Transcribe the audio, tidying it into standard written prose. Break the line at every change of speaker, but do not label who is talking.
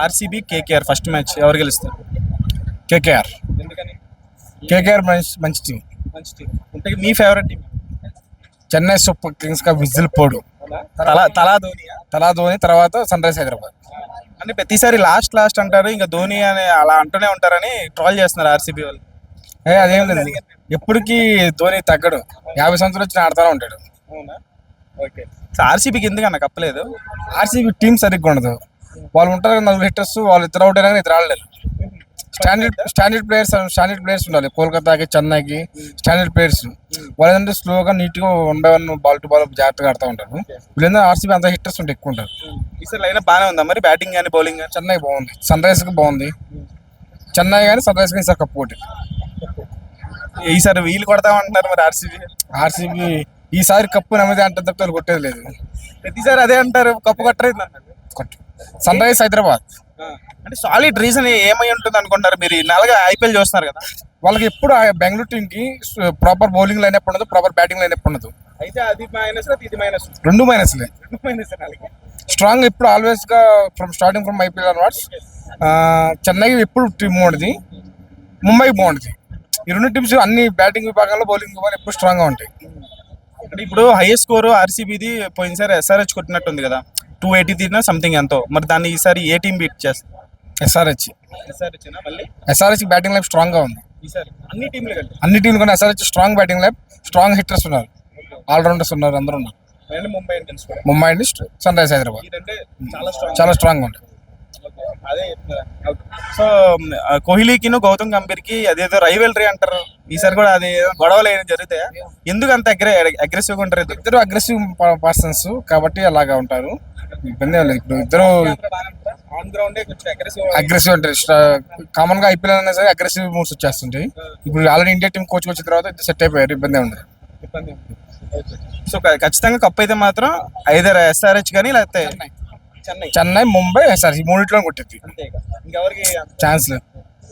RCB KKR first match ఎవరు గెలుస్తారు?
KKR.
ఎందుకని?
కేకేఆర్ మంచి టీం.
మంచి టీం. అంటే మీ favourite team?
Chennai super kings కా విజిల్ పోడు.
తలా ధోనియా?
తలా ధోని, తర్వాత సన్ రైజ్ హైదరాబాద్.
అంటే ప్రతిసారి లాస్ట్ అంటారు, ఇంకా ధోని అని అలా అంటూనే ఉంటారని ట్రోల్ చేస్తున్నారు ఆర్సీబీ వాళ్ళు.
అదేం లేదు, ఎప్పటికీ ధోని తగ్గడు. 50 సంవత్సరాలు వచ్చి ఆడుతూనే ఉంటాడు.
అవునా? ఓకే. సో ఆర్సీబీకి ఎందుకన్నా కప్పలేదు?
ఆర్సీబీ టీం సరిగ్గా ఉండదు. వాళ్ళు ఉంటారు కదా 4 హిట్టర్స్, వాళ్ళు ఇద్దరు అవుట్ అయినా ఇద్దరు ఆడలేరు. స్టాండర్డ్ ప్లేయర్స్ ఉండాలి. కోల్కతాకి, చెన్నైకి స్టాండర్డ్ ప్లేయర్స్. వాళ్ళు ఏంటంటే స్లోగా నీట్గా 1 by 1 బాల్ టు బాల్ జాగ్రత్తగా ఆడుతూ ఉంటారు. వీళ్ళందరూ ఆర్సీబీ అంత హిట్టర్స్ ఉంటే ఎక్కువ ఉంటారు.
ఈసారి లైనప్ బాగానే ఉందా మరి, బ్యాటింగ్ కానీ బౌలింగ్ కానీ?
చెన్నై బాగుంది, సన్ రైజర్స్కి బాగుంది. చెన్నై కానీ సన్ రైజర్స్కి ఈసారి కప్పు ఒకటి.
ఈసారి వీళ్ళు కొడతామంటున్నారు మరి
ఆర్సీబీ ఈసారి కప్పు నమ్మదే అంటే తప్ప కొట్టేది లేదు.
ప్రతిసారి అదే అంటారు, కప్పు కొట్టలేదు అన్నారు.
సన్ రైజ్ హైదరాబాద్
అంటే సాలిడ్ రీజన్ ఏమై ఉంటుంది అనుకుంటారు మీరు? నెలగా ఐపీఎల్ చూస్తున్నారు కదా,
వాళ్ళకి ఎప్పుడు బెంగళూరు టీం కి ప్రాపర్ బౌలింగ్ లైనప్ ఉండదు, ప్రాపర్ బ్యాటింగ్ లైనప్ ఉండదు.
అయితే అది మైనస్, ఇది మైనస్,
రెండు మైనస్లే. స్ట్రాంగ్ ఎప్పుడు ఆల్వేస్ గా starting from IPL onwards. Chennai ఎప్పుడు టీం బాగుంటుంది, ముంబై బాగుంటుంది. ఈ రెండు టీమ్స్ అన్ని బ్యాటింగ్ విభాగంలో, బౌలింగ్ విభాగంలో ఎప్పుడు స్ట్రాంగ్ గా ఉంటాయి.
అంటే ఇప్పుడు హైయెస్ట్ స్కోర్ ఆర్సీబీది పోయినసారి ఎస్ఆర్హెచ్ కొట్టినట్టుంది కదా, 280 తీరినా సంథింగ్ ఎంతో. మరి దాన్ని ఈసారి ఏ టీం బీట్ చేస్తుంది?
ఎస్ఆర్హెచ్ బ్యాటింగ్ లైఫ్ స్ట్రాంగ్ గా ఉంది. అన్ని టీంలు కన్నా SRH strong batting life, strong hitters ఉన్నారు, ఆల్రౌండర్స్ ఉన్నారు, అందరూ ఉన్నారు. Mumbai and Sunrisers Hyderabad చాలా స్ట్రాంగ్ ఉంటుంది.
సో కోహ్లీకి గౌతమ్ గంభీర్కి అదేదో రైవెలరీ అంటారు, ఈసారి కూడా అది గొడవలు ఏమైనా జరుగుతాయా? ఎందుకు అంత అగ్రెసివ్ గా ఉంటారు?
ఇద్దరు అగ్రెసివ్ పర్సన్స్ కాబట్టి అలాగా ఉంటారు. ఇబ్బంది లేదు. ఇప్పుడు ఇద్దరు అగ్రెసివ్ ఉంటారు. కామన్ గా ఐపీఎల్ అయినా సరే అగ్రెసివ్ మూవ్స్ వచ్చేస్తుంటాయి. ఇప్పుడు ఆల్రెడీ ఇండియా టీం కోచ్ వచ్చిన తర్వాత ఇద్దరు సెట్ అయిపోయారు, ఇబ్బంది ఉండదు.
సో ఖచ్చితంగా కప్ అయితే మాత్రం ఐదర్ ఎస్ఆర్హెచ్ కానీ లేకపోతే
చెన్నై, ముంబై, ఎస్ఆర్హెచ్ మూడిట్లో కొట్టింది.
ఇంకెవరికి
ఛాన్స్ లేదు.